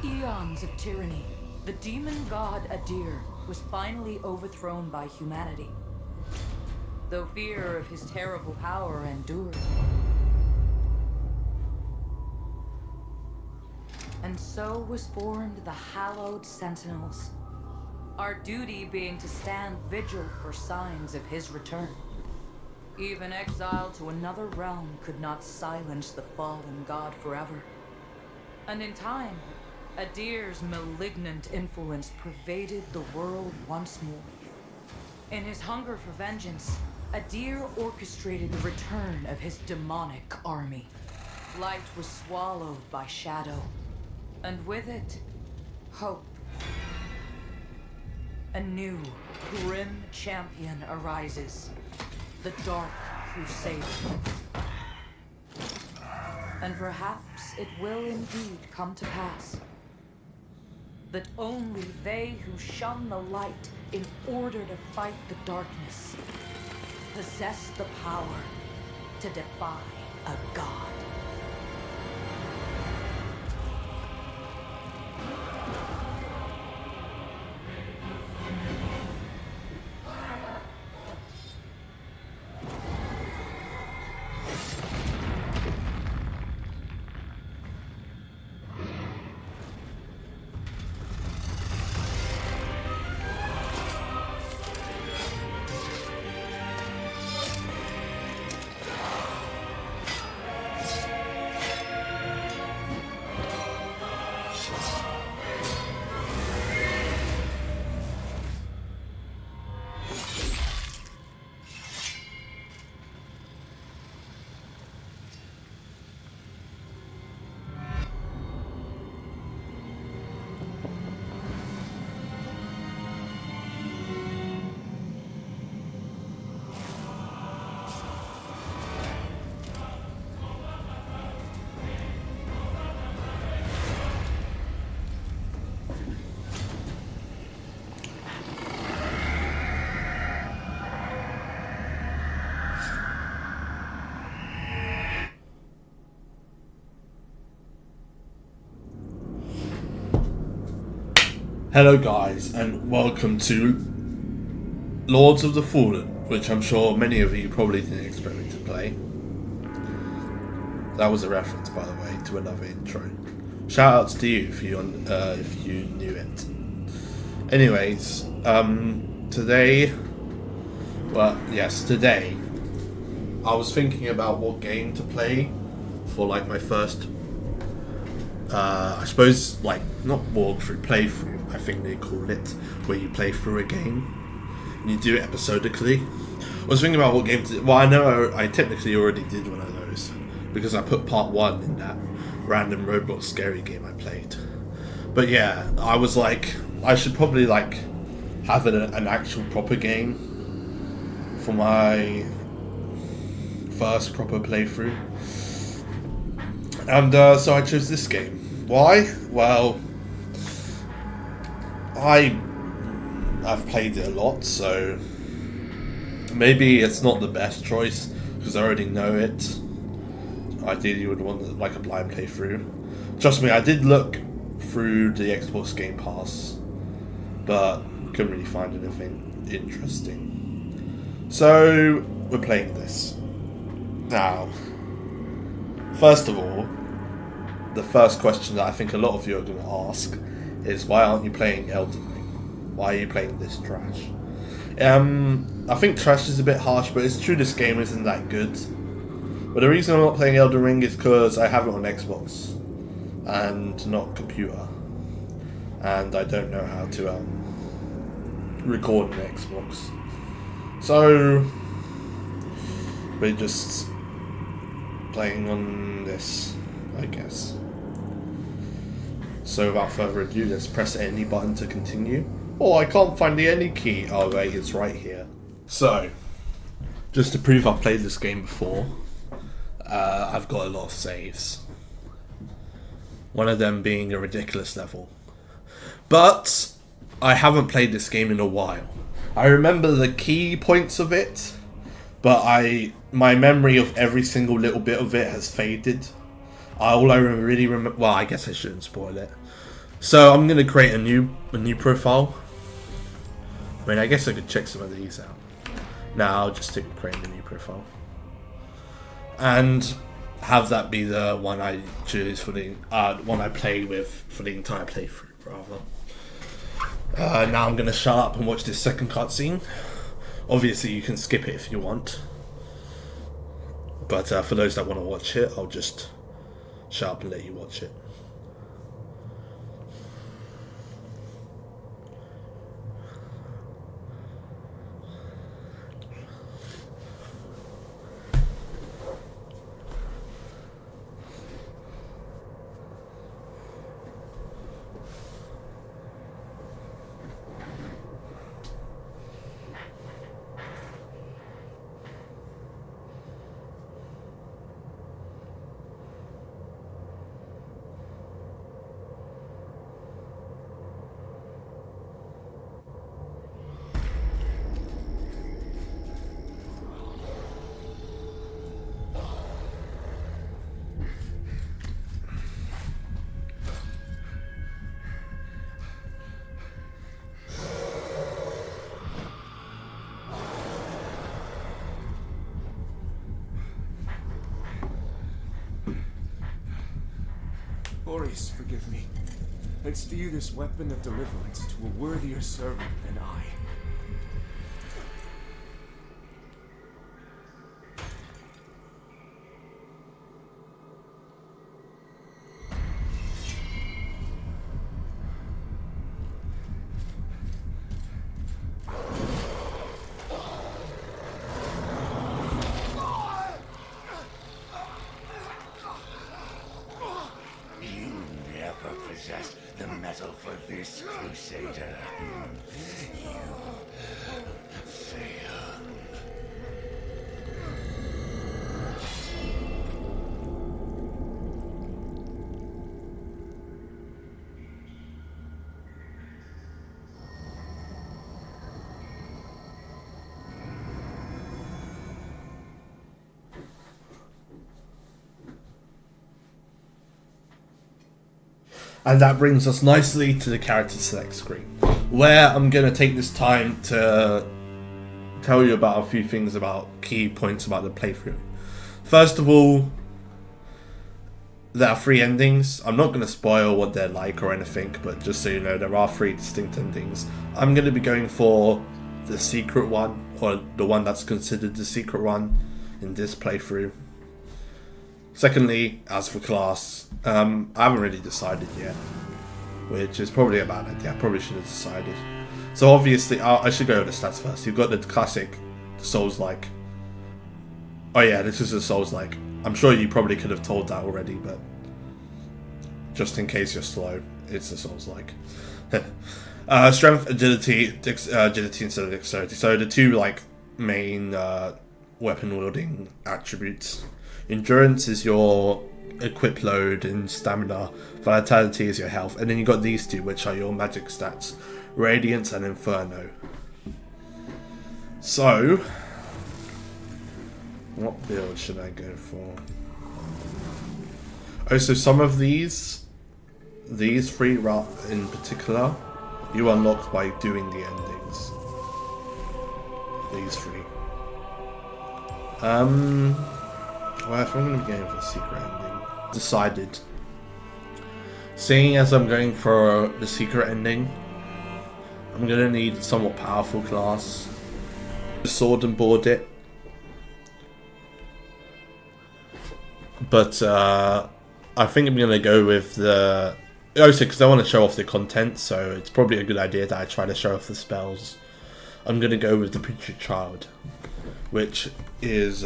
eons of tyranny, the demon god Adir was finally overthrown by humanity. Though fear of his terrible power endured. And so was formed the hallowed sentinels. Our duty being to stand vigil for signs of his return. Even exile to another realm could not silence the fallen god forever. And in time, Adir's malignant influence pervaded the world once more. In his hunger for vengeance, Adir orchestrated the return of his demonic army. Light was swallowed by shadow, and with it, hope. A new, grim champion arises. The Dark Crusader. And perhaps it will indeed come to pass that only they who shun the light in order to fight the darkness possess the power to defy a god. Hello guys, and welcome to Lords of the Fallen, which I'm sure many of you probably didn't expect me to play. That was a reference, by the way, to another intro. Shout outs to you if you knew it. Anyways, today I was thinking about what game to play for like my first I suppose, like, not walkthrough, playthrough, I think they call it, where you play through a game and you do it episodically. I was thinking about what game to do. Well, I know I technically already did one of those because I put part 1 in that random Roblox scary game I played. But yeah, I was like, I should probably like have an actual proper game for my first proper playthrough. And so I chose this game. Why? Well, I've played it a lot, so maybe it's not the best choice because I already know it. Ideally, you would want like a blind playthrough. Trust me, I did look through the Xbox Game Pass, but couldn't really find anything interesting. So we're playing this now. First of all, the first question that I think a lot of you are going to ask is, why aren't you playing Elden Ring? Why are you playing this trash? I think trash is a bit harsh, but it's true this game isn't that good. But the reason I'm not playing Elden Ring is because I have it on Xbox and not computer, and I don't know how to record an Xbox. So we're just playing on this, I guess. So without further ado, let's press any button to continue. Oh, I can't find the any key. Oh wait, it's right here. So, just to prove I've played this game before, I've got a lot of saves. One of them being a ridiculous level. But I haven't played this game in a while. I remember the key points of it, but my memory of every single little bit of it has faded. All I really remember... Well, I guess I shouldn't spoil it. So I'm gonna create a new profile. I mean, I guess I could check some of these out. Now I'll just stick creating a new profile, and have that be the one I choose for the one I play with for the entire playthrough, rather. Now I'm gonna shut up and watch this second cutscene. Obviously, you can skip it if you want, but for those that want to watch it, I'll just shut up and let you watch it. Boris, forgive me. Let's to you this weapon of deliverance to a worthier servant than I. Possess the metal for this, Crusader. You failed. And that brings us nicely to the character select screen, where I'm going to take this time to tell you about a few things about key points about the playthrough. First of all, there are 3 endings. I'm not going to spoil what they're like or anything, but just so you know, there are 3 distinct endings. I'm going to be going for the secret one, or the one that's considered the secret one in this playthrough. Secondly, as for class, I haven't really decided yet, which is probably a bad idea. I probably should have decided. So obviously, I should go over the stats first. You've got the classic Souls-like. Oh yeah, this is a Souls-like. I'm sure you probably could have told that already, but just in case you're slow, it's a Souls-like. Strength, agility, agility instead of dexterity. So the 2 like main weapon wielding attributes. Endurance is your equip load and stamina. Vitality is your health. And then you got these 2, which are your magic stats. Radiance and Inferno. So, what build should I go for? Oh, so some of these 3 in particular, you unlock by doing the endings. These 3. Well, if I'm going to be going for a secret ending, decided. Seeing as I'm going for the secret ending, I'm going to need a somewhat powerful class. Sword and board it. But I think I'm going to go with the... Also, because I want to show off the content, so it's probably a good idea that I try to show off the spells. I'm going to go with the Putrid Child, which is...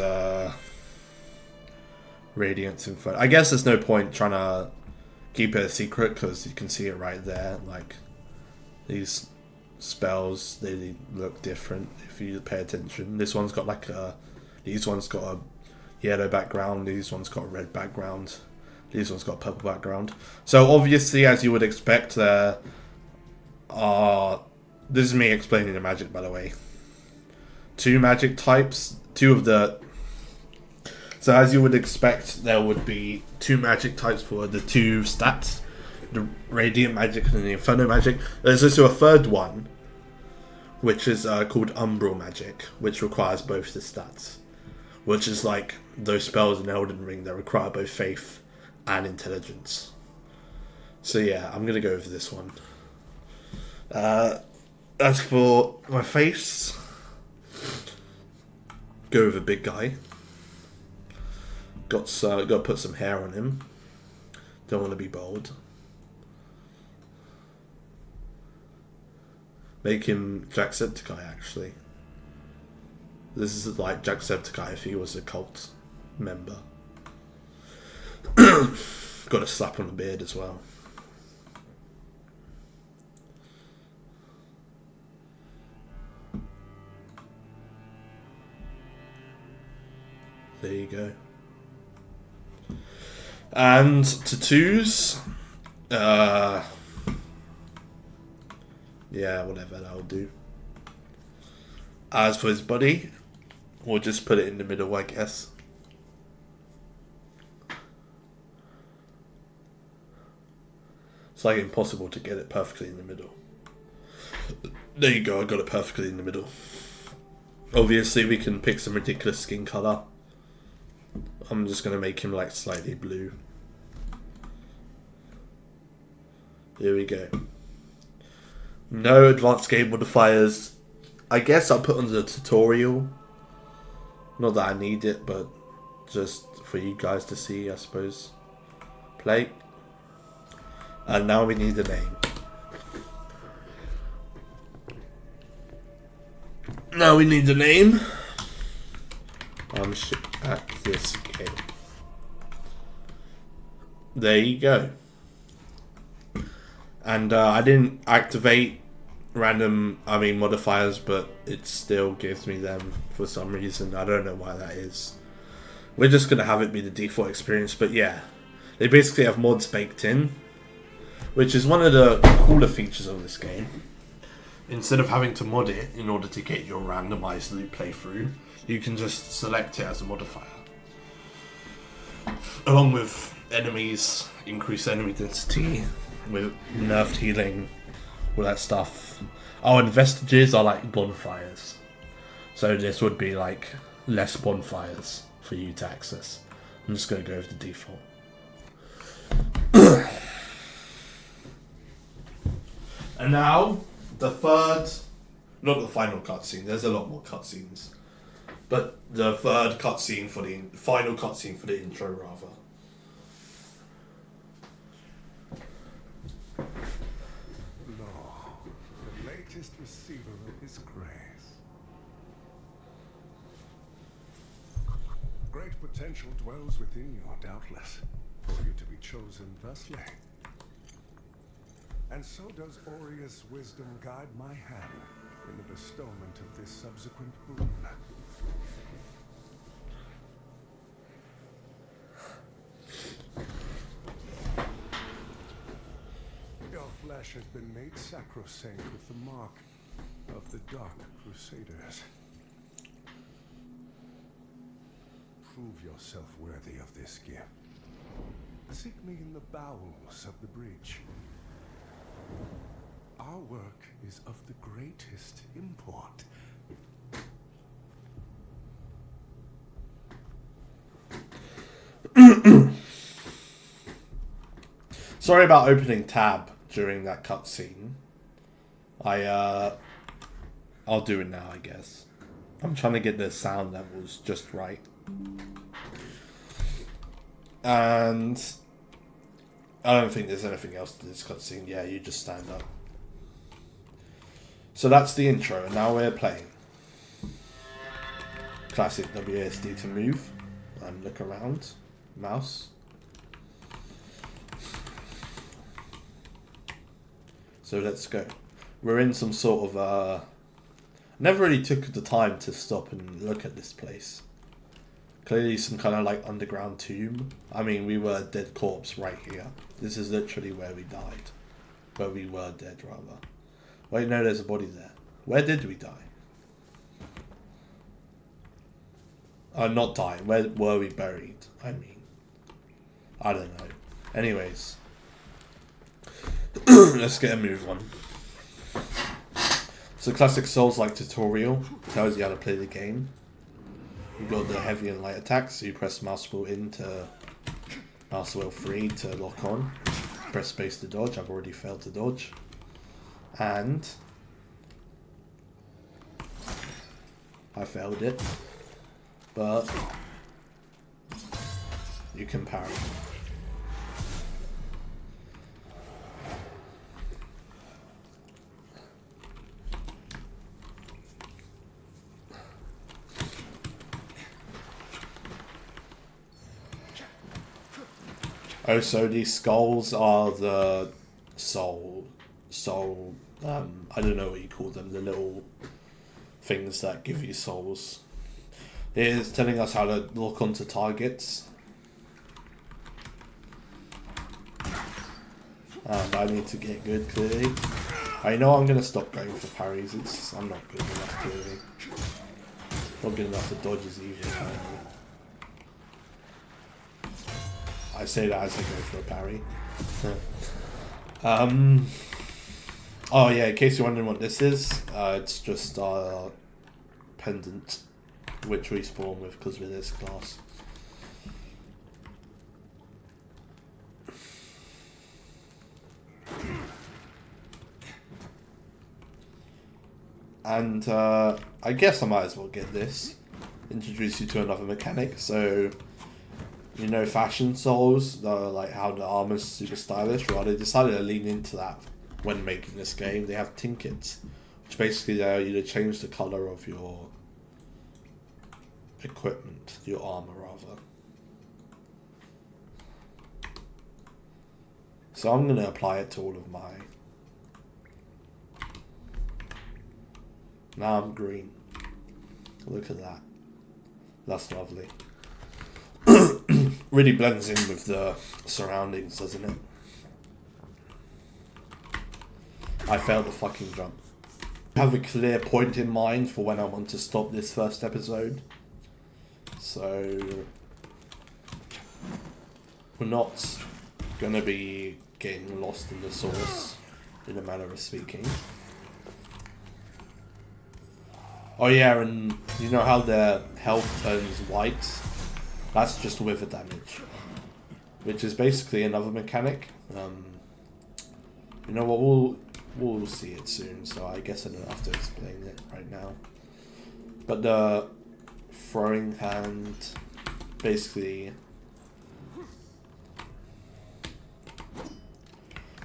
Radiance Inferno. I guess there's no point trying to keep it a secret because you can see it right there. Like, these spells, they look different if you pay attention. This one's got like a... These one's got a yellow background. These one's got a red background. These one's got a purple background. So obviously, as you would expect, there are... This is me explaining the magic, by the way. 2 magic types. 2 of the... So as you would expect, there would be 2 magic types for the 2 stats. the Radiant Magic and the Inferno Magic. There's also a third one, which is called Umbral Magic, which requires both the stats. Which is like those spells in Elden Ring that require both faith and intelligence. So yeah, I'm going to go with this one. As for my face, go with a big guy. Got to put some hair on him. Don't want to be bald. Make him Jacksepticeye, actually. This is like Jacksepticeye if he was a cult member. Got a slap on the beard as well. There you go. And tattoos. Yeah, whatever, that'll do. As for his body, we'll just put it in the middle, I guess. It's like impossible to get it perfectly in the middle. There you go, I got it perfectly in the middle. Obviously, we can pick some ridiculous skin color. I'm just going to make him like slightly blue. Here we go. No advanced game modifiers. I guess I'll put on the tutorial. Not that I need it, but just for you guys to see, I suppose. Play. And now we need a name. Now we need a name. I'm shit at this game. There you go. And I didn't activate modifiers, but it still gives me them for some reason. I don't know why that is. We're just going to have it be the default experience, but yeah. They basically have mods baked in, which is one of the cooler features of this game. Instead of having to mod it in order to get your randomized loot playthrough, you can just select it as a modifier. Along with enemies, increased enemy density, with nerfed healing, all that stuff. Oh, and vestiges are like bonfires. So this would be like less bonfires for you to access. I'm just going to go with the default. And now, the third, not the final cutscene, there's a lot more cutscenes. But the third cutscene for the final cutscene for the intro, rather. Law, the latest receiver of his grace. Great potential dwells within you, doubtless, for you to be chosen thusly. And so does Aureus' wisdom guide my hand in the bestowment of this subsequent boon. Your flesh has been made sacrosanct with the mark of the Dark Crusaders. Prove yourself worthy of this gift. Seek me in the bowels of the breach. Our work is of the greatest import. Sorry about opening tab during that cutscene. I'll do it now, I guess. I'm trying to get the sound levels just right. And I don't think there's anything else to this cutscene. Yeah, you just stand up. So that's the intro, and now we're playing. Classic WASD to move and look around. Mouse. So let's go. We're in some sort of never really took the time to stop and look at this place. Clearly some kind of like underground tomb. I mean, we were a dead corpse right here. This is literally where we died. Where we were dead, rather. Wait, no, there's a body there. Where did we die? Not die. Where were we buried? I mean. I don't know. Anyways. Let's get a move on. So classic Souls-like tutorial tells you how to play the game. You've got the heavy and light attacks, so you press mouse wheel in to mouse wheel 3 to lock on. Press space to dodge. I've already failed to dodge. And I failed it. But you can parry. Oh, so these skulls are the soul, I don't know what you call them, the little things that give you souls. It is telling us how to lock onto targets. And I need to get good, clearly. I know I'm going to stop going for parries, I'm not good enough, clearly. Not good enough to dodges either, apparently. I say that as I go for a parry. Oh yeah, in case you're wondering what this is, it's just our pendant, which we spawn with because we're this class. And I guess I might as well get this. Introduce you to another mechanic, so... You know, fashion souls, like how the armor's super stylish. Well, they decided to lean into that when making this game. They have tinkets, which basically allow you to change the color of your equipment, your armor rather. So I'm going to apply it to all of my... Now I'm green. Look at that. That's lovely. Really blends in with the surroundings, doesn't it? I failed the fucking jump. I have a clear point in mind for when I want to stop this first episode. So... We're not going to be getting lost in the source, in a manner of speaking. Oh yeah, and you know how their health turns white? That's just wither damage, which is basically another mechanic. You know what? We'll see it soon, so I guess I don't have to explain it right now. But the throwing hand, basically.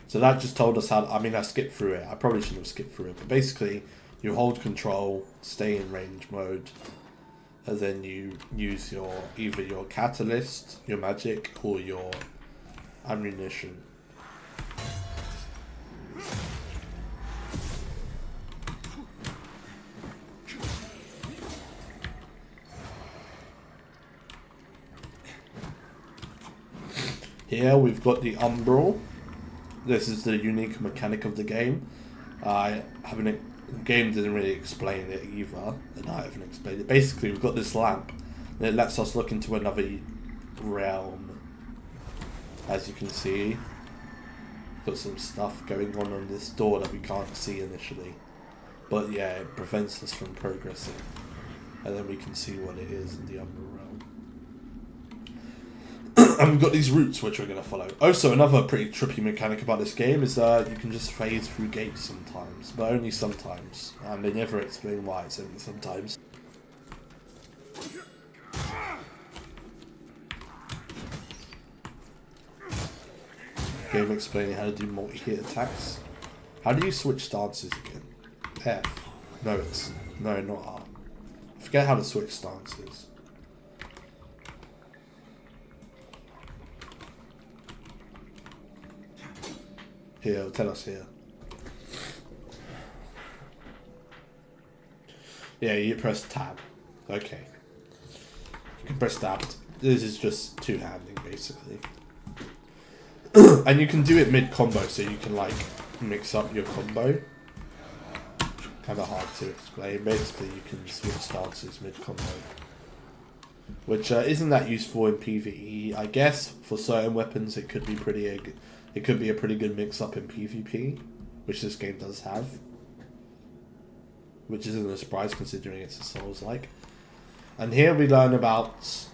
So that just told us how. I mean, I skipped through it. I probably shouldn't have skipped through it, but basically, you hold control, stay in range mode. And then you use either your catalyst, your magic, or your ammunition. Here we've got the umbral. This is the unique mechanic of the game. The game didn't really explain it either, and I haven't explained it. Basically, we've got this lamp, and it lets us look into another realm. As you can see, got some stuff going on this door that we can't see initially. But yeah, it prevents us from progressing. And then we can see what it is in the umbral realm. And we've got these routes which we're going to follow. Also, another pretty trippy mechanic about this game is you can just phase through gates sometimes, but only sometimes. And they never explain why it's only sometimes. Game explaining how to do multi-hit attacks. How do you switch stances again? F. No, not R. I forget how to switch stances. Here, it'll tell us here. Yeah, you press tab. Okay. You can press tab. This is just two-handing, basically. And you can do it mid-combo, so you can, like, mix up your combo. Kind of hard to explain. Basically, you can switch stances mid-combo. Which isn't that useful in PvE. I guess for certain weapons it could be pretty it could be a pretty good mix-up in PvP, which this game does have. Which isn't a surprise considering it's a Souls-like. And here we learn about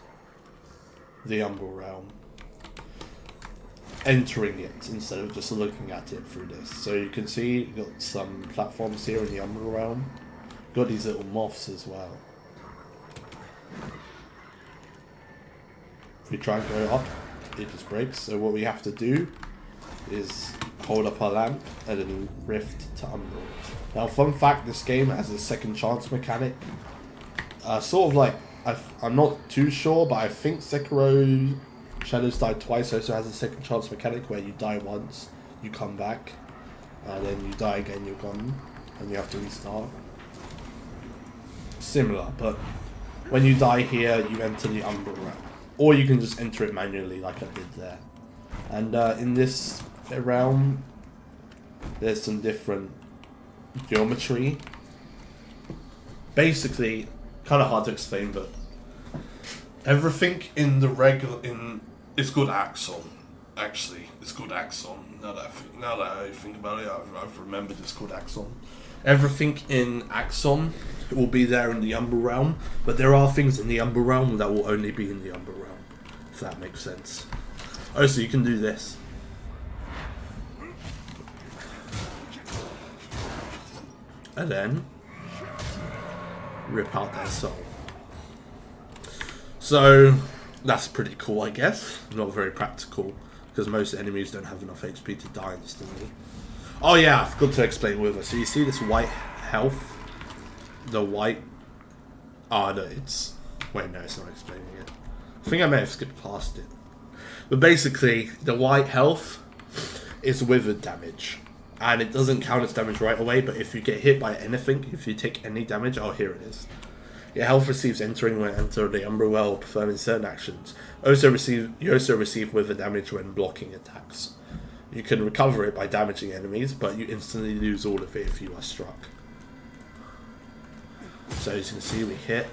the Umbral Realm. Entering it instead of just looking at it through this. So you can see you've got some platforms here in the Umbral Realm. Got these little moths as well. If we try and go up, it just breaks. So what we have to do is hold up our lamp and then rift to Umbral. Now, fun fact, this game has a second chance mechanic. Sort of like, I'm not too sure, but I think Sekiro Shadows Die Twice also has a second chance mechanic where you die once, you come back, and then you die again, you're gone, and you have to restart. Similar, but when you die here, you enter the Umbral Realm. Or you can just enter it manually like I did there. And in this realm, there's some different geometry. Basically, kind of hard to explain, but everything in the regular it's called Axon. Actually, it's called Axon. Now that I think about it, I've remembered it's called Axon. Everything in Axon will be there in the Umbral Realm, but there are things in the Umbral Realm that will only be in the Umbral Realm, if that makes sense. Oh, so you can do this. And then rip out their soul. So that's pretty cool, I guess. Not very practical, because most enemies don't have enough HP to die instantly. Oh yeah, I forgot to explain Wither. So you see this white health? The white... Oh no, it's... Wait, no, it's not explaining it. I think I may have skipped past it. But basically, the white health is withered damage. And it doesn't count as damage right away, but if you get hit by anything, if you take any damage... Oh, here it is. Your health receives entering when entering the Umbral Well, performing certain actions. You also receive wither damage when blocking attacks. You can recover it by damaging enemies, but you instantly lose all of it if you are struck. So as you can see, we hit,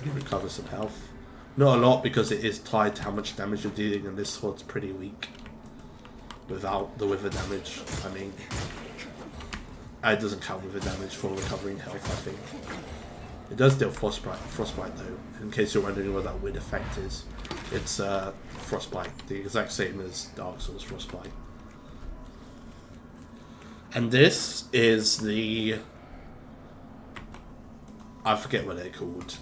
you recover some health. Not a lot because it is tied to how much damage you're dealing, and this sword's pretty weak without the wither damage. I mean, it doesn't count wither damage for recovering health, I think. It does deal frostbite though, in case you're wondering what that weird effect is. It's frostbite, the exact same as Dark Souls frostbite. And this is the... I forget what they're called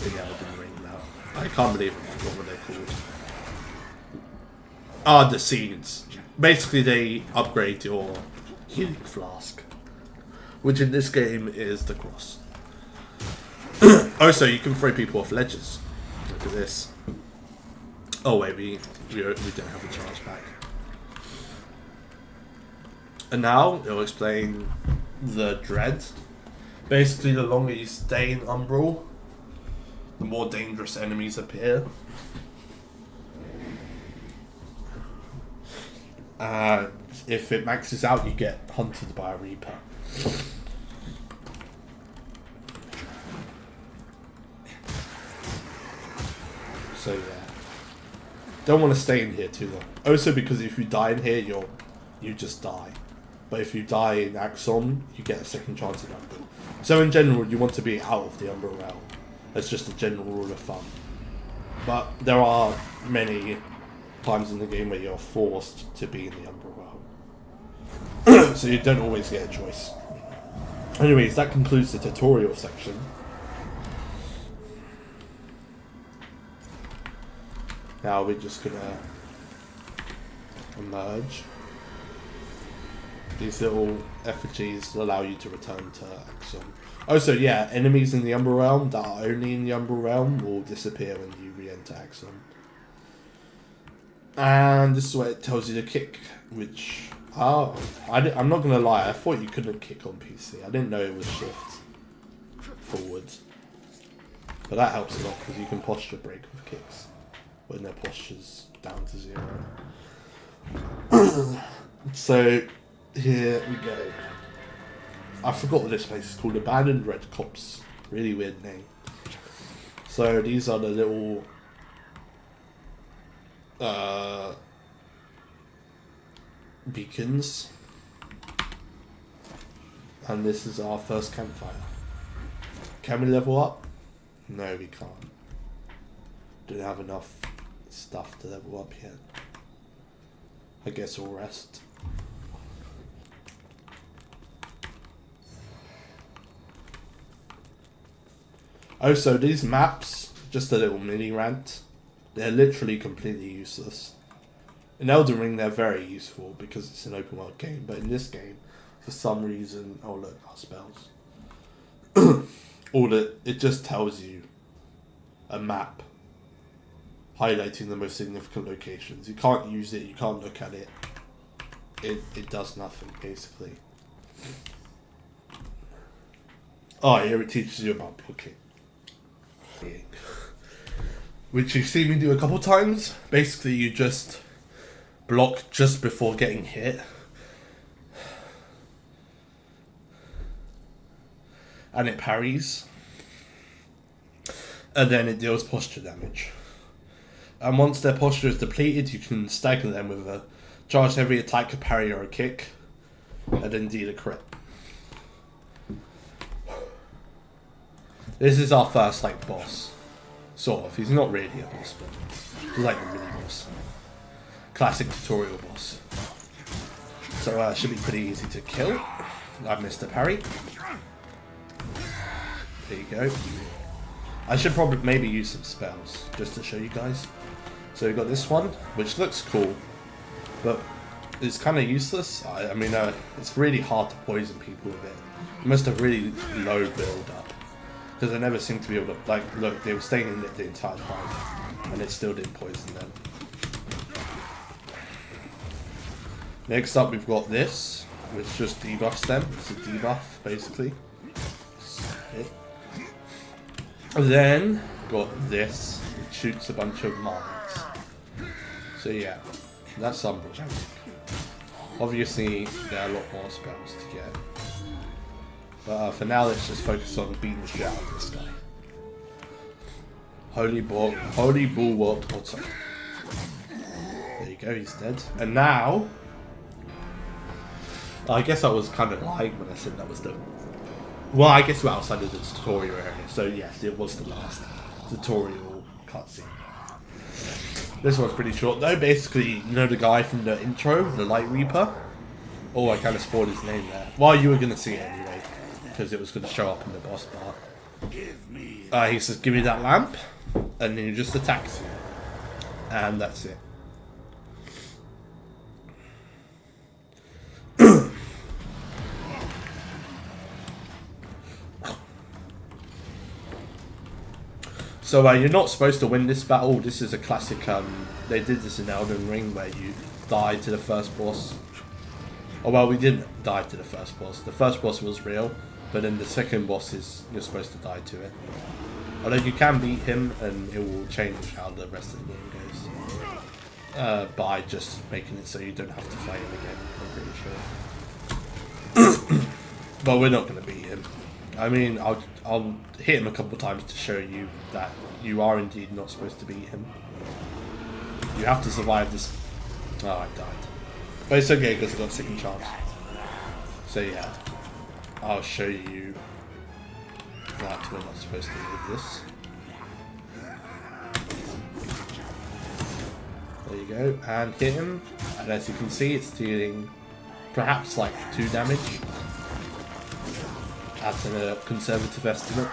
in Elden Ring now. I can't believe I forgot what they're called. Ah, the seeds. Basically they upgrade your healing flask, which in this game is the cross. Also, you can throw people off ledges. Look at this. Oh wait, we don't have a charge back. And now it'll explain the dread. Basically, the longer you stay in Umbral, the more dangerous enemies appear. And if it maxes out, you get hunted by a Reaper. So yeah, don't want to stay in here too long. Also, because if you die in here, you just die. But if you die in Axon, you get a second chance in Umbral. So in general, you want to be out of the Umbral Realm. That's just a general rule of thumb. But there are many times in the game where you're forced to be in the Umbral Realm. So you don't always get a choice. Anyways, that concludes the tutorial section. Now we're just gonna emerge. These little effigies allow you to return to Axon. Also, yeah, enemies in the Umbral Realm that are only in the Umbral Realm will disappear when you re-enter Axon. And this is where it tells you to kick, which... Oh, I'm not gonna lie, I thought you couldn't kick on PC. I didn't know it was shift forwards. But that helps a lot because you can posture break with kicks when their posture's down to 0. So here we go. I forgot what this place is called. Abandoned Red Copse. Really weird name. So these are the little beacons. And this is our first campfire. Can we level up? No, we can't. Don't have enough stuff to level up yet. I guess we'll rest. Oh, so these maps, just a little mini rant, they're literally completely useless. In Elden Ring they're very useful because it's an open world game, but in this game, for some reason, oh look, our spells. It just tells you a map highlighting the most significant locations. You can't use it, you can't look at it. It does nothing, basically. Oh, here it teaches you about blocking. Which you've seen me do a couple times. Basically, you just block just before getting hit. And it parries. And then it deals posture damage. And once their posture is depleted, you can stagger them with a charge every attack, a parry, or a kick. And then deal a crit. This is our first, like, boss. Sort of. He's not really a boss, but he's like a mini boss. Classic tutorial boss. So it should be pretty easy to kill. I missed a parry. There you go. I should probably maybe use some spells just to show you guys. So we've got this one, which looks cool, but it's kind of useless. I mean, it's really hard to poison people with it. You must have really low build up. Because they never seem to be able to, like, look, they were staying in it the entire time, and it still didn't poison them. Next up, we've got this, which just debuffs them. It's a debuff, basically. Okay. And then, got this, which shoots a bunch of mines. So yeah, that's Umbral. Obviously, there are a lot more spells to get. But for now, let's just focus on beating the shit out of this guy. Holy Bulwark Otto. There you go, he's dead. And now... I guess I was kind of lying when I said that was the... Well, I guess we're outside of the tutorial area. So yes, it was the last tutorial cutscene. This one's pretty short though. Basically, you know the guy from the intro, the Light Reaper? Oh, I kind of spoiled his name there. Well, you were going to see it anyway, because it was going to show up in the boss part. He says, give me that lamp, and then he just attacks you. And that's it. So you're not supposed to win this battle. This is a classic, they did this in Elden Ring where you die to the first boss. Oh well, we didn't die to the first boss. The first boss was real, but then the second boss is, you're supposed to die to it. Although you can beat him and it will change how the rest of the game goes. By just making it so you don't have to fight him again, I'm pretty sure. But we're not going to beat him. I mean, I'll hit him a couple times to show you that you are indeed not supposed to beat him. You have to survive this. Oh, I died. But it's okay because I got a second chance. So yeah, I'll show you that we're not supposed to do this. There you go, and hit him. And as you can see, it's dealing perhaps like 2 damage. That's a conservative estimate.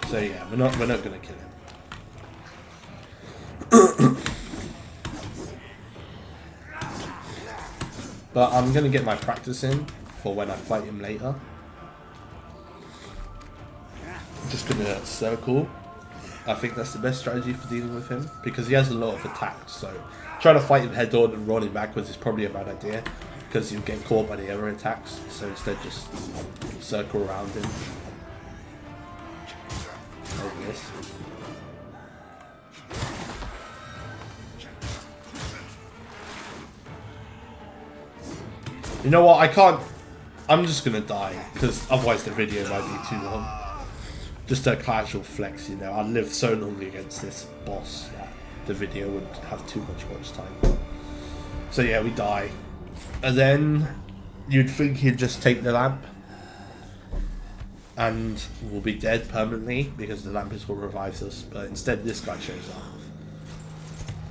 So yeah, we're not gonna kill him. But I'm gonna get my practice in for when I fight him later. I'm just gonna circle. I think that's the best strategy for dealing with him because he has a lot of attacks. So trying to fight him head on and running backwards is probably a bad idea because you get caught by the other attacks. So instead, just circle around him like this. You know what? I can't. I'm just gonna die because otherwise the video might be too long. Just a casual flex, you know. I lived so long against this boss that the video would have too much watch time. So yeah, we die. And then you'd think he'd just take the lamp and will be dead permanently because the lamp is what revives us, but instead this guy shows up.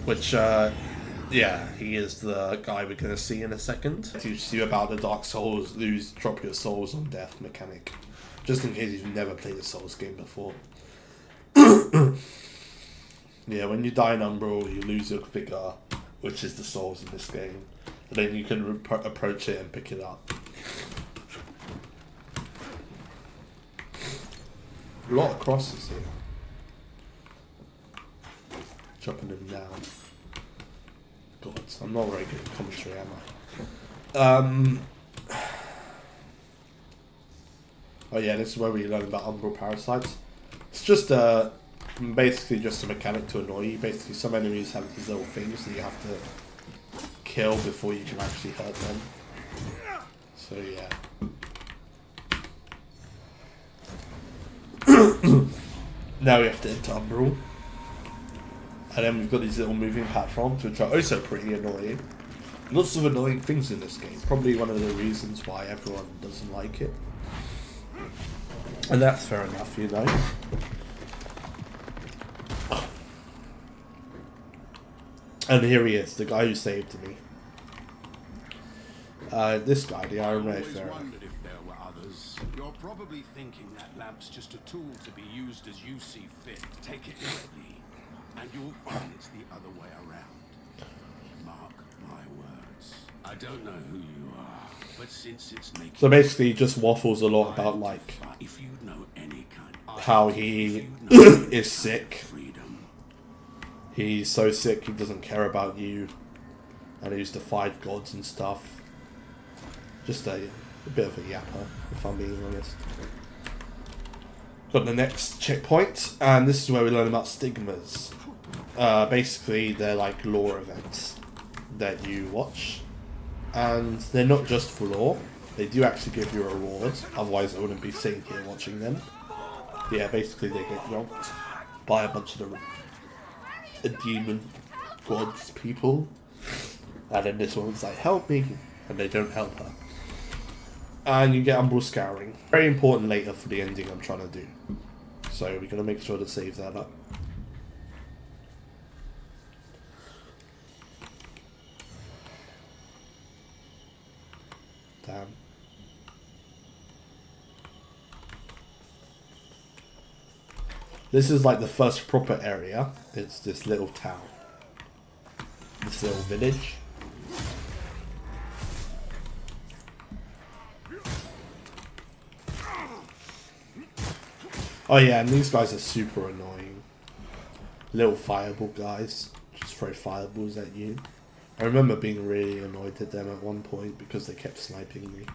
Which, yeah, he is the guy we're going to see in a second. Teaches you about the Dark Souls, drop your souls on death mechanic. Just in case you've never played a Souls game before. Yeah, when you die in Umbral, you lose your figure, which is the souls in this game. And then you can approach it and pick it up. A lot of crosses here. Chopping them down. God, I'm not very good at commentary, am I? Oh yeah, this is where we learn about umbral parasites. It's just basically just a mechanic to annoy you. Basically, some enemies have these little things that you have to kill before you can actually hurt them. So yeah. Now we have to enter Umbral. And then we've got these little moving platforms, which are also pretty annoying. Lots of annoying things in this game. Probably one of the reasons why everyone doesn't like it. And that's fair enough, you know. And here he is, the guy who saved me. This guy, the Iron Wayfarer. You're probably thinking that lamp's just a tool to be used as you see fit. Take it lightly, and you'll find it's the other way around. Mark my words. I don't know who you are, but since it's making So basically he just waffles a lot about like if you know any kind how he is sick. He's so sick he doesn't care about you, and he's defied gods and stuff. Just a bit of a yapper, if I'm being honest. Got the next checkpoint, and this is where we learn about stigmas. Basically, they're like lore events that you watch, and they're not just for lore. They do actually give you a reward, otherwise I wouldn't be sitting here watching them. Yeah, basically they get robbed by a bunch of the demon gods people, and then this one's like, help me, and they don't help her. And you get umbral scouring. Very important later for the ending I'm trying to do. So we're going to make sure to save that up. Damn. This is like the first proper area. It's this little town. This little village. Oh yeah, and these guys are super annoying. Little fireball guys. Just throw fireballs at you. I remember being really annoyed at them at one point because they kept sniping me.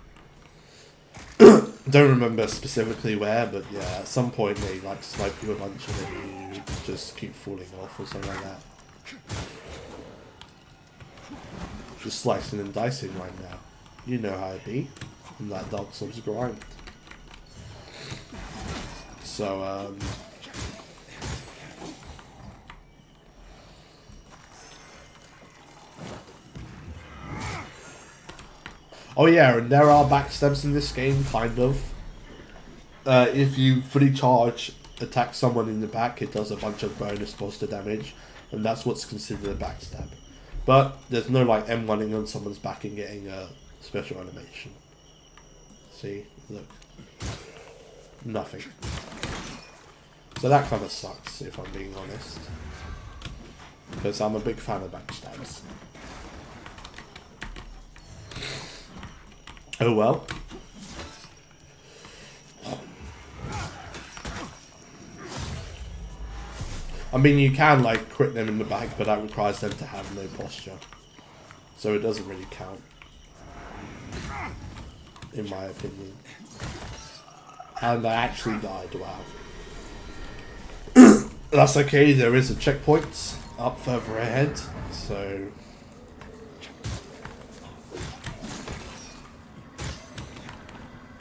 Don't remember specifically where, but yeah, at some point they like snipe you a bunch and then you just keep falling off or something like that. Just slicing and dicing right now. You know how it be in that Dark Souls grind. So, oh yeah, and there are backstabs in this game, kind of. If you fully charge, attack someone in the back, it does a bunch of bonus monster damage, and that's what's considered a backstab. But there's no like M1ing on someone's back and getting a special animation. See? Look. Nothing. So that kind of sucks, if I'm being honest. Because I'm a big fan of backstabs. Oh well. I mean, you can like crit them in the back, but that requires them to have no posture. So it doesn't really count. In my opinion. And I actually died, wow. That's okay, there is a checkpoint up further ahead, so...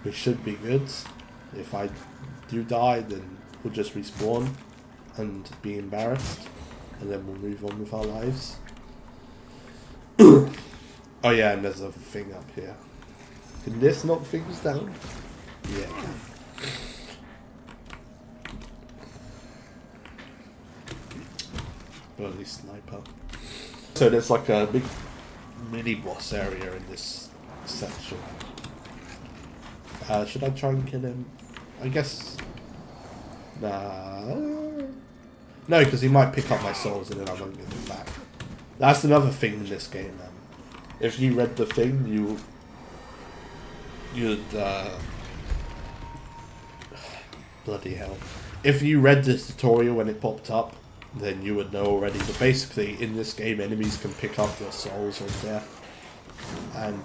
we should be good. If I do die, then we'll just respawn and be embarrassed, and then we'll move on with our lives. Oh yeah, and there's a thing up here. Can this knock things down? Yeah, it can. Bloody sniper. So there's like a big mini boss area in this section. Should I try and kill him? I guess... Nah... No, because he might pick up my souls and then I won't get them back. That's another thing in this game, man. If you read the thing, you'd bloody hell. If you read the tutorial when it popped up, then you would know already. But basically, in this game, enemies can pick up your souls on death, and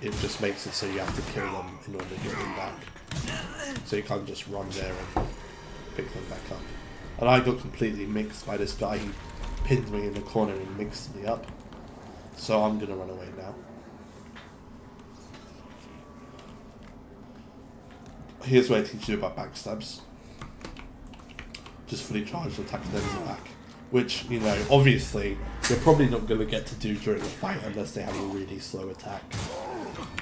it just makes it so you have to kill them in order to get them back. So you can't just run there and pick them back up. And I got completely mixed by this guy. He pinned me in the corner and mixed me up. So I'm gonna run away now. Here's where I teach you about backstabs. Just fully charged attacking them in the back. Which, you know, obviously, you're probably not going to get to do during a fight unless they have a really slow attack.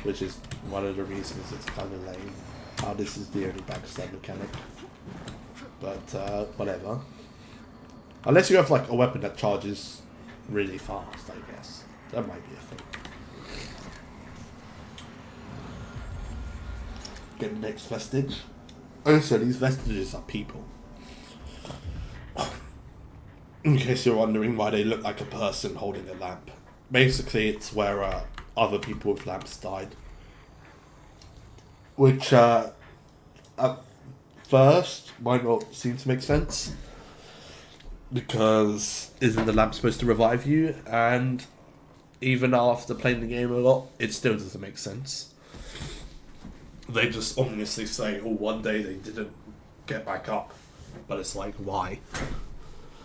Which is one of the reasons it's kind of lame. How this is the only backstab mechanic. But, whatever. Unless you have, like, a weapon that charges really fast, I guess. That might be a thing. Get the next vestige. Also, these vestiges are people. In case you're wondering why they look like a person holding a lamp. Basically, it's where other people with lamps died. Which, at first, might not seem to make sense. Because isn't the lamp supposed to revive you? And even after playing the game a lot, it still doesn't make sense. They just ominously say, oh, one day they didn't get back up. But it's like, why?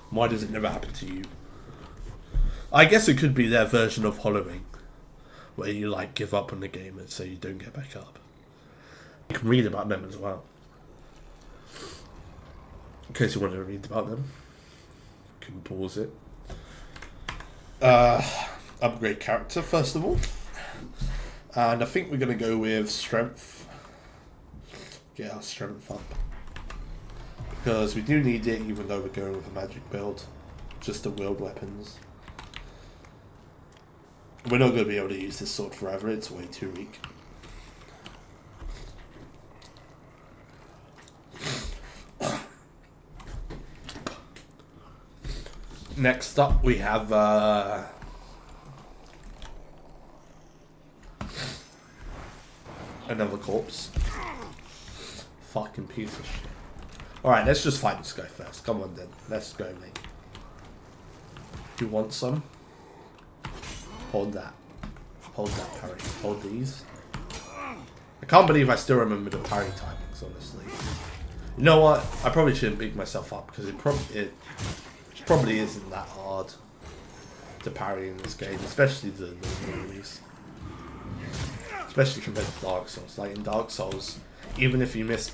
Why does it never happen to you? I guess it could be their version of hollowing, where you like give up on the game and so you don't get back up. You can read about them as well. In case you want to read about them, you can pause it. Upgrade character first of all. And I think we're going to go with strength. Get our strength up. Because we do need it even though we're going with a magic build. Just to wield weapons. We're not going to be able to use this sword forever, it's way too weak. Next up we have another corpse. Fucking piece of shit. Alright, let's just fight this guy first. Come on then. Let's go, mate. You want some? Hold that. Hold that parry. Hold these. I can't believe I still remember the parry timings, honestly. You know what? I probably shouldn't beat myself up because it probably isn't that hard to parry in this game, especially the enemies. Especially compared to Dark Souls. Like in Dark Souls, even if you miss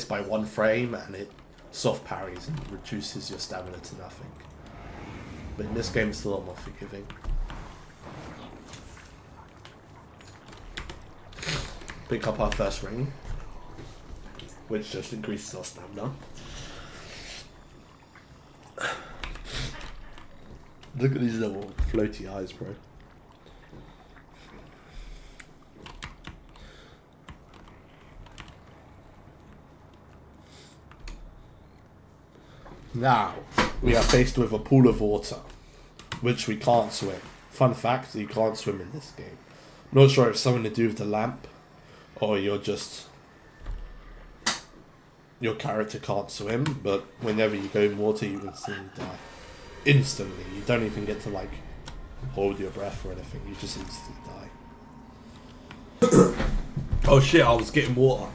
by one frame and it soft parries and reduces your stamina to nothing. But in this game it's a lot more forgiving. Pick up our first ring, which just increases our stamina. Look at these little floaty eyes, bro. Now, we are faced with a pool of water, which we can't swim. Fun fact, you can't swim in this game. I'm not sure if it's something to do with the lamp, or your character can't swim, but whenever you go in water, you instantly die. Instantly. You don't even get to, like, hold your breath or anything. You just instantly die. Oh shit, I was getting water.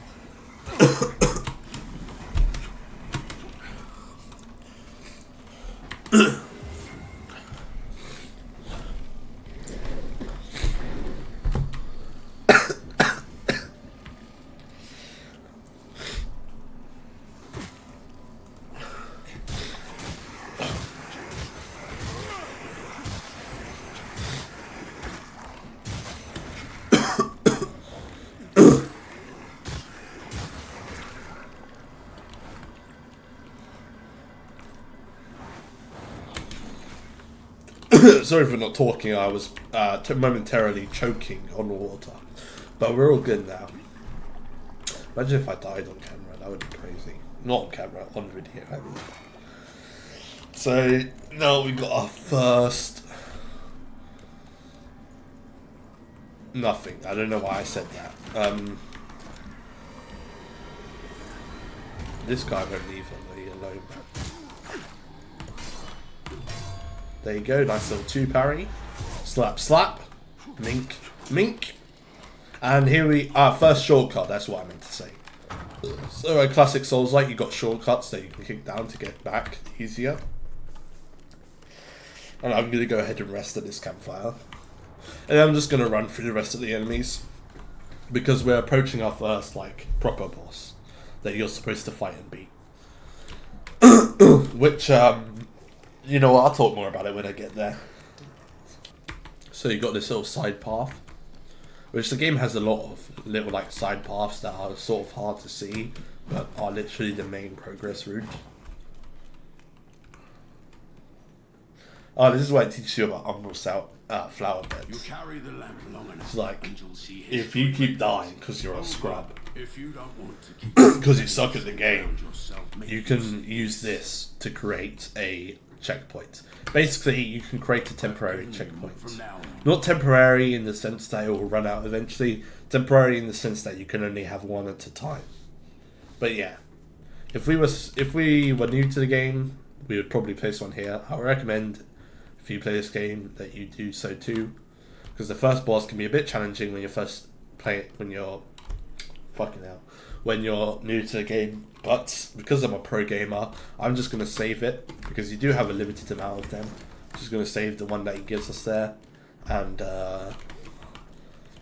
Sorry for not talking, I was momentarily choking on water. But we're all good now. Imagine if I died on camera, that would be crazy. Not on camera, on video, I mean. So, now we got our first... Nothing. I don't know why I said that. This guy won't leave me alone. There you go, nice little 2 parry. Slap, slap. Mink, mink. And here we are, first shortcut, that's what I meant to say. So classic Souls-like, you got shortcuts that you can kick down to get back easier. And I'm going to go ahead and rest at this campfire. And I'm just going to run through the rest of the enemies. Because we're approaching our first, like, proper boss that you're supposed to fight and beat. Which, you know what, I'll talk more about it when I get there. So you got this little side path. Which the game has a lot of little, like, side paths that are sort of hard to see. But are literally the main progress route. Oh, this is why it teaches you about umbral flower beds. You carry the lamp long enough, It's like, and you'll see his if you keep dying because you're a scrub, If you don't want to keep because you suck at the game, yourself, you can use this to create a checkpoint. Basically, you can create a temporary checkpoint. from now on. Not temporary in the sense that it will run out eventually. Temporary in the sense that you can only have one at a time. But yeah, if we were new to the game, we would probably place one here. I would recommend, if you play this game, that you do so too, because the first boss can be a bit challenging when you first play it, when you're new to the game. But because I'm a pro gamer, I'm just gonna save it, because you do have a limited amount of them. I'm just gonna save the one that he gives us there, and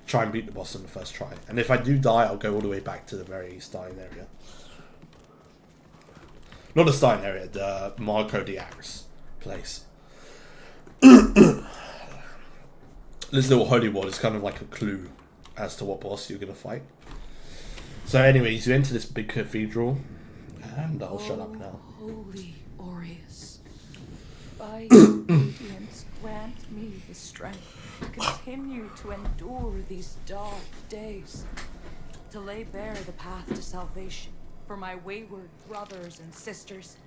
try and beat the boss on the first try. And if I do die, I'll go all the way back to the very starting area. Not the starting area, the Marco the Axe place. This little holy wall is kind of like a clue as to what boss you're going to fight. So anyways, you enter this big cathedral, and I'll shut up now. Holy Aureus, by your obedience, grant me the strength to continue to endure these dark days, to lay bare the path to salvation for my wayward brothers and sisters,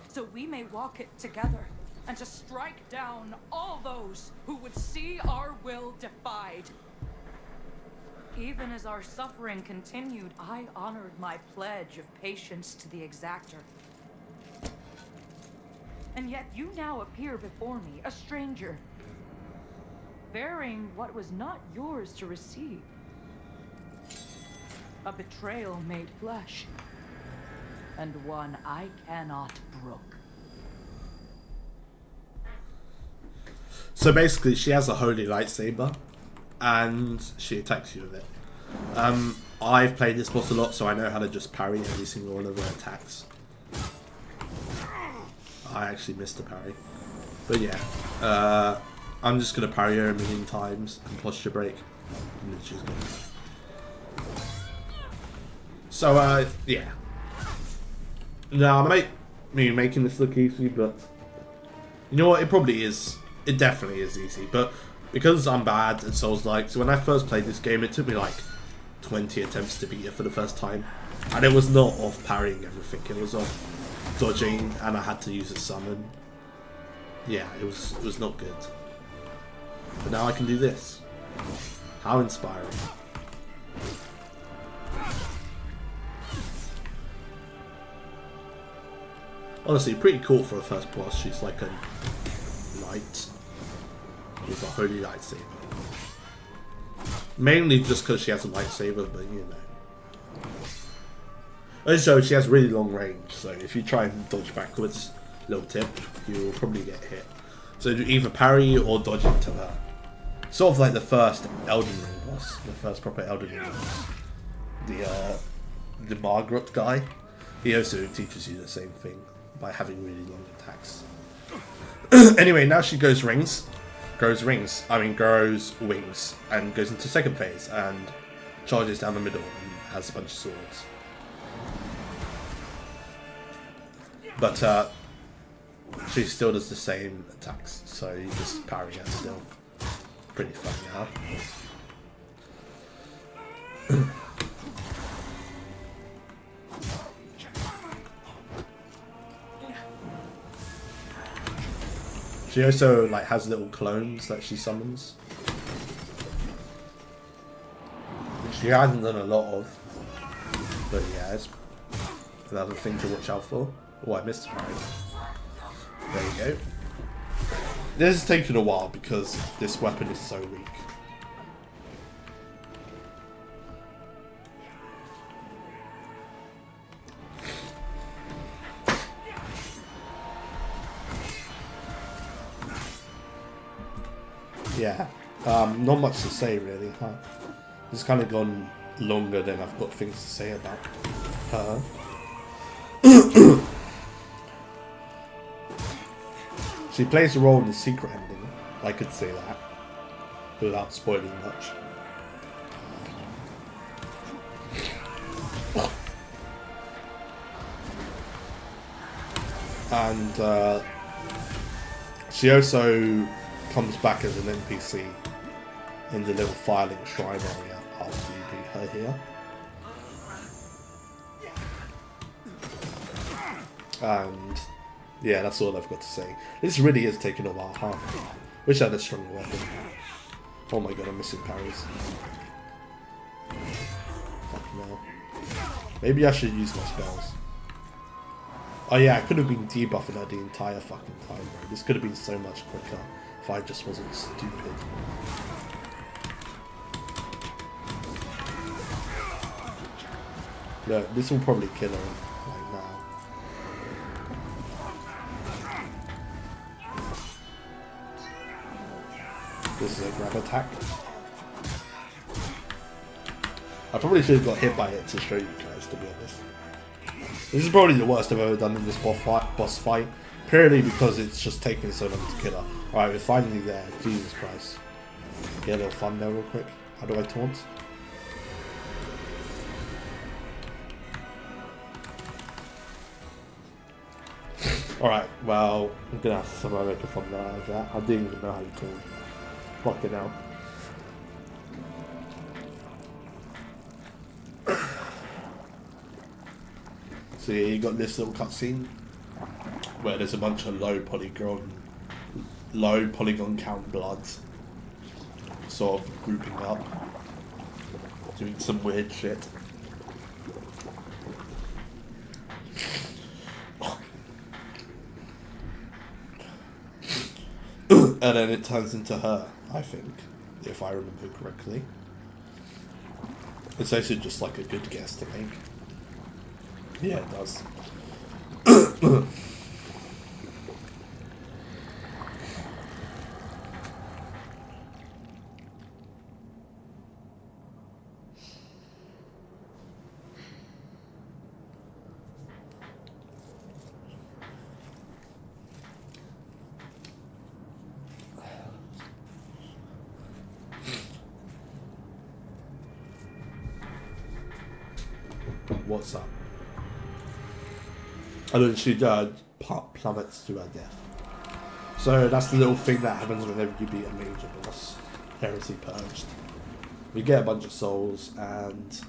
so we may walk it together, and to strike down all those who would see our will defied. Even as our suffering continued, I honored my pledge of patience to the exactor. And yet you now appear before me, a stranger, bearing what was not yours to receive. A betrayal made flesh, and one I cannot brook. So basically, she has a holy lightsaber, and she attacks you with it. I've played this boss a lot, so I know how to just parry every single one of her attacks. I actually missed the parry. But yeah, I'm just going to parry her a million times and posture break, and then she's gone. So, yeah. Now, I might be making this look easy, but you know what, it probably is. It definitely is easy, but because I'm bad at Souls-like, so when I first played this game, it took me like 20 attempts to beat it for the first time. And it was not off parrying everything, it was off dodging, and I had to use a summon. Yeah, it was not good. But now I can do this. How inspiring. Honestly, pretty cool for a first boss. She's like a knight with a holy lightsaber. Mainly just because she has a lightsaber, but you know. Also, she has really long range, so if you try and dodge backwards, little tip, you will probably get hit. So do either parry or dodge into her. Sort of like the first Elden Ring boss, the first proper Elden Ring boss. The Margaret guy. He also teaches you the same thing by having really long attacks. Anyway, now she grows wings, and goes into second phase and charges down the middle and has a bunch of swords. But she actually still does the same attacks, so you just parry it still. Pretty funny, huh? She also like has little clones that she summons, which she hasn't done a lot of, but yeah, it's another thing to watch out for. Oh, I missed it. There you go. This is taking a while because this weapon is so weak. Yeah, not much to say really, huh? It's kind of gone longer than I've got things to say about her. She plays a role in the secret ending, I could say that, without spoiling much. And she also comes back as an NPC in the little filing shrine area after you beat her here. And yeah, that's all I've got to say. This really is taking a while, huh? Wish I had a stronger weapon. Oh my god, I'm missing parries. Fucking hell. Maybe I should use my spells. Oh yeah, I could have been debuffing her the entire fucking time, bro. This could have been so much quicker if I just wasn't stupid. No, this will probably kill her like now. This is a grab attack. I probably should have got hit by it to show you guys, to be honest. This is probably the worst I've ever done in this boss fight, purely because it's just taking so long to kill her. Alright, we're finally there. Jesus Christ. Get a little fun there real quick. How do I taunt? Alright, well, I'm gonna have to somehow make a thumbnail out of that. I didn't even know how you taunt. Fucking hell. So yeah, you got this little cutscene where there's a bunch of low polygon count bloods sort of grouping up, doing some weird shit. And then it turns into her, I think, if I remember correctly. It's actually just like a good guess to make. Yeah, it does. What's up? And then she plummets to her death. So that's the little thing that happens whenever you beat a major boss. Heresy Purged. You get a bunch of souls, and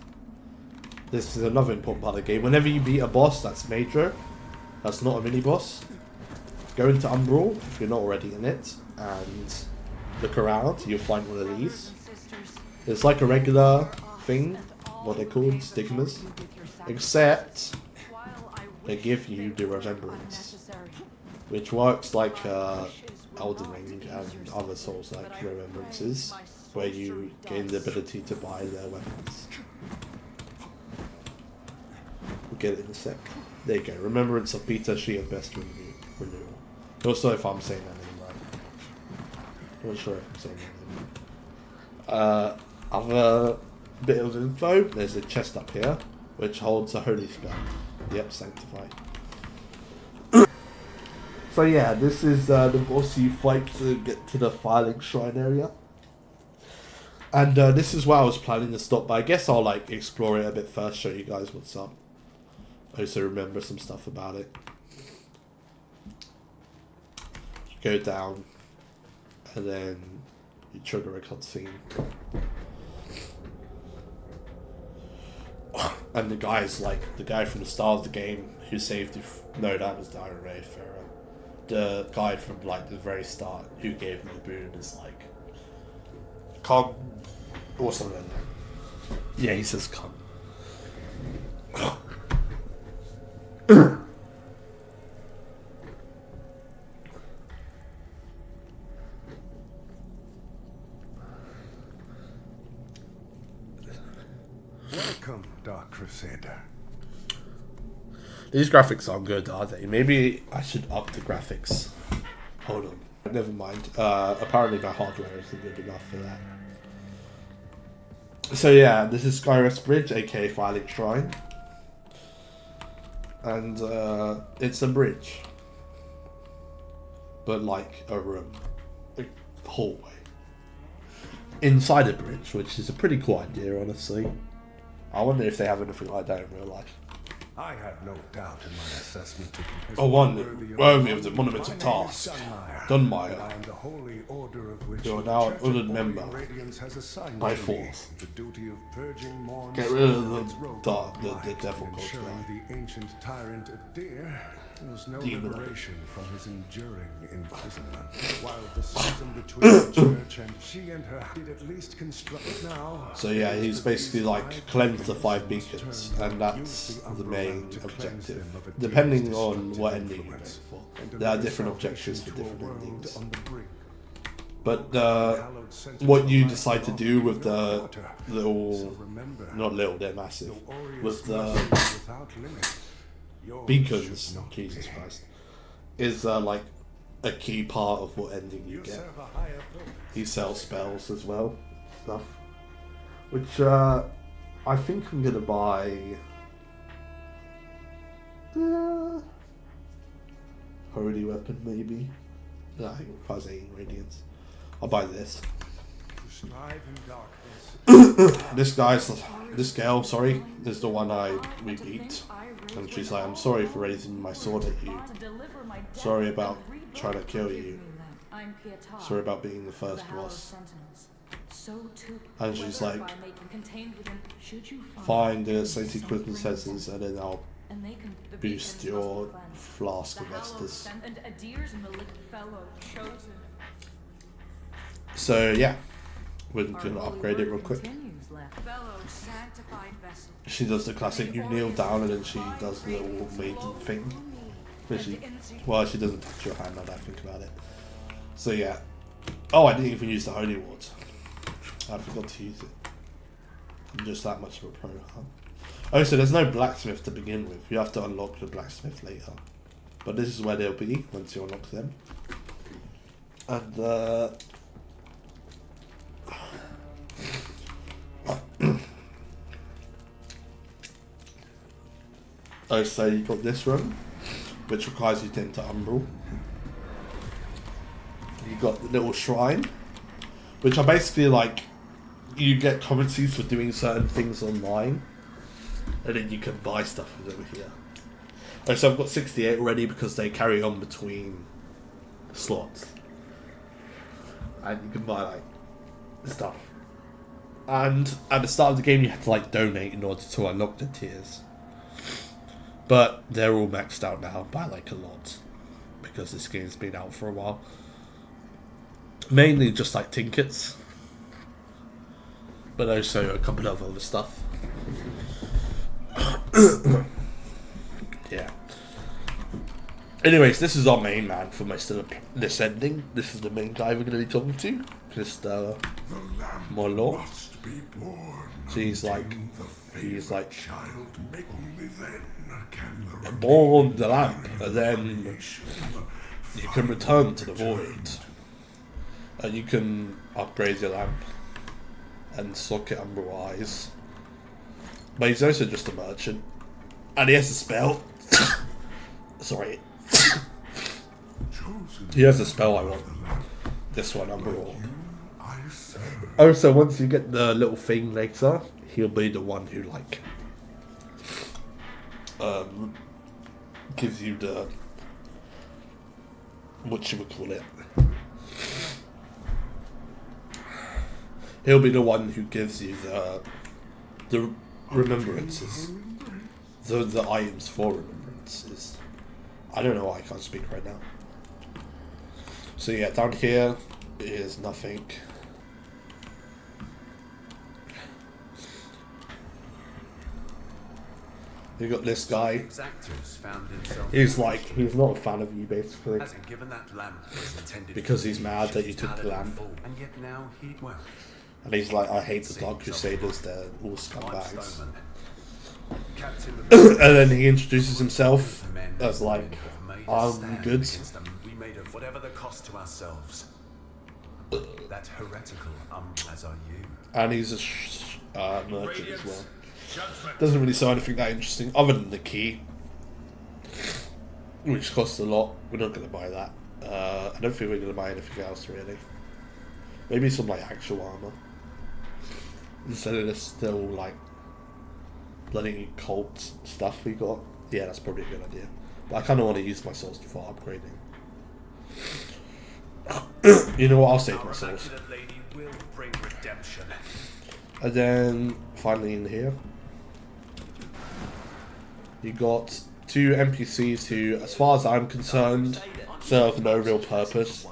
this is another important part of the game. Whenever you beat a boss that's major, that's not a mini boss, go into Umbral if you're not already in it, and look around. You'll find one of these. It's like a regular thing, what they're called, stigmas, except they give you the remembrance, which works like Elden Ring and other Souls-like remembrances, where you gain the ability to buy their weapons. We'll get it in a sec. There you go. Remembrance of Peter, she of best renewal. Not sure if I'm saying that name right. Not sure if I'm saying that name. Other bit of info, there's a chest up here, which holds a holy spell. Yep, Sanctify. So yeah, this is the boss you fight to get to the filing shrine area. And this is where I was planning to stop, but I guess I'll like explore it a bit first, show you guys what's up. I also remember some stuff about it. go down, and then you trigger a cutscene. And the guy's like the guy from the start of the game who saved you. No, that was Darren Ray Farrell. The guy from like the very start who gave me the boon is like, come or something. Yeah, he says come. Welcome, Dark Crusader. These graphics aren't good, are they? Maybe I should up the graphics. Hold on. Never mind. Apparently my hardware isn't good enough for that. So yeah, this is Skyrest Bridge, aka Firelink Shrine. And it's a bridge. But like a room. A hallway. Inside a bridge, which is a pretty cool idea, honestly. I wonder if they have anything like that in real life. I had no doubt in my assessment of you. Oh, one worthy of the monumental task. Dunmire. I am the holy order of which You are the now Church an of honored member. Holy Radiance has assigned By to me force. the duty of purging Morn's Get rid of soul the its robe dark- of the light devil and cult ensuring guy. the ancient tyrant Adir was no Demon. liberation from his enduring imprisonment. While the schism between the church and she and her did at least construct now. So yeah, he's basically like cleansed the 5 beacons, and that's the main objective. Depending on what ending you go for, there are different objectives for different endings. But what you decide to do with the little, not little, they're massive, with the beacons, Jesus Christ, is like a key part of what ending you get. He sells spells as well, stuff, which I think I'm gonna buy. Holy weapon, maybe. No, I think it requires 18 radiance. I'll buy this. This girl, sorry, is the one we beat. And she's like, I'm sorry for raising my sword at you. Sorry about trying to kill you. Sorry about being the first boss. And she's like, find the Sainted Quintessence and then I'll boost your flask of Estus. So yeah, we're gonna upgrade it real quick. She does the classic, you kneel down and then she does the little maiden thing. Well, she doesn't touch your hand now that I think about it. So yeah. Oh, I didn't even use the Holy Ward. I forgot to use it. I'm just that much of a pro, huh? Oh, so there's no blacksmith to begin with. You have to unlock the blacksmith later. But this is where they'll be once you unlock them. And oh, so you got this room, which requires you to enter Umbral. You got the little shrine, which are basically like, you get currencies for doing certain things online, and then you can buy stuff with over here. Oh, so I've got 68 already because they carry on between slots. And you can buy like stuff. And at the start of the game you had to like donate in order to unlock the tiers. But they're all maxed out now by like a lot. Because this game's been out for a while. Mainly just like trinkets. But also a couple of other stuff. Yeah. Anyways, this is our main man for most of this ending. This is the main guy we're going to be talking to. Mr. Molo. So he's like, born the lamp, and then you can return to the void. And you can upgrade your lamp and socket Umbral Eyes. But he's also just a merchant. And he has a spell. Sorry. He has a spell I want. This one, Umbral. Oh, so once you get the little thing later, he'll be the one who, like, gives you the what should we call it? He'll be the one who gives you the remembrances, the items for remembrances. I don't know why I can't speak right now. So yeah, down here is nothing. You got this guy. He's like, he's not a fan of you basically, because he's mad that you took the lamp. And he's like, I hate the Dark Crusaders, they're all scumbags. And then he introduces himself as like, I'm good. Whatever the cost to ourselves. That heretical as are you. And he's a merchant as well. Doesn't really say anything that interesting other than the key, which costs a lot. We're not going to buy that. I don't think we're going to buy anything else really. Maybe some like actual armor instead of this still like bloody cult stuff we got. Yeah, that's probably a good idea. But I kind of want to use my souls for upgrading. You know what? I'll save my souls. And then finally in here, you got two NPCs who, as far as I'm concerned, serve no real purpose.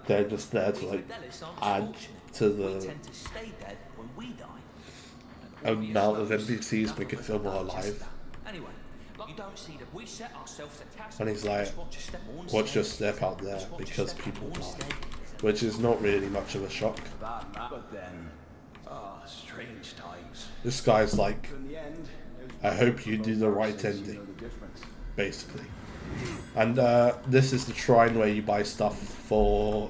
They're just there to like add to the amount of NPCs, make it feel more alive. And he's like, watch your step out there because people die, which is not really much of a shock. This guy's like, I hope you do the right ending, basically. And this is the shrine where you buy stuff for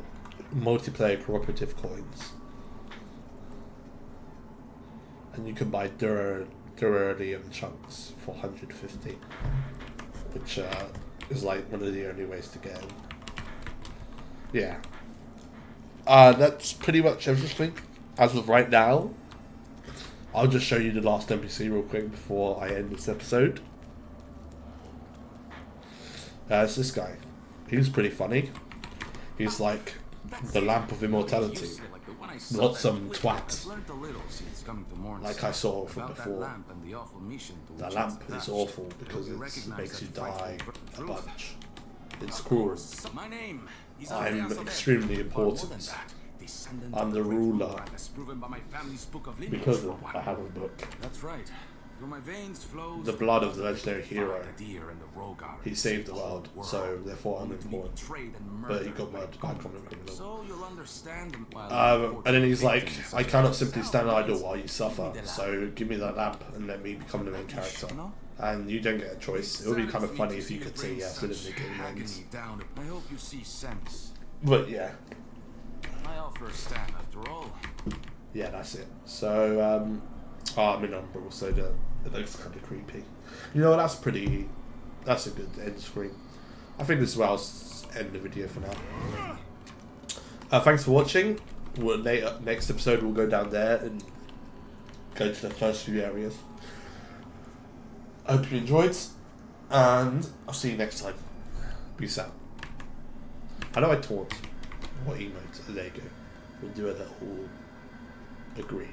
multiplayer cooperative coins. And you can buy Durarium chunks for 150, which is like one of the only ways to get in. Yeah. That's pretty much everything as of right now. I'll just show you the last NPC real quick before I end this episode. It's this guy. He's pretty funny. He's like the lamp of immortality. Not some twat like I saw from before. The lamp is awful because it makes you die a bunch. It's cruel. I'm extremely important. I'm the ruler because I have a book. That's right. Through my veins flows The blood of the legendary hero. He saved the world, so therefore I'm important. But he got murdered by a common criminal. So you'll understand And then he's like, I cannot simply stand idle while you suffer, so give me that lamp and let me become the main character. And you don't get a choice. It would be kind of funny if you could say yes and then the game ends. I hope you see sense. But yeah. I offer a stand after all. Yeah, that's it. So, I'm in Umbral, so it looks kind of creepy. You know, that's a good end screen. I think this is where I'll end the video for now. Thanks for watching. Next episode we'll go down there and go to the first few areas. I hope you enjoyed, and I'll see you next time. Peace out. How do I taunt? What emote? There you go. We'll do a little agree.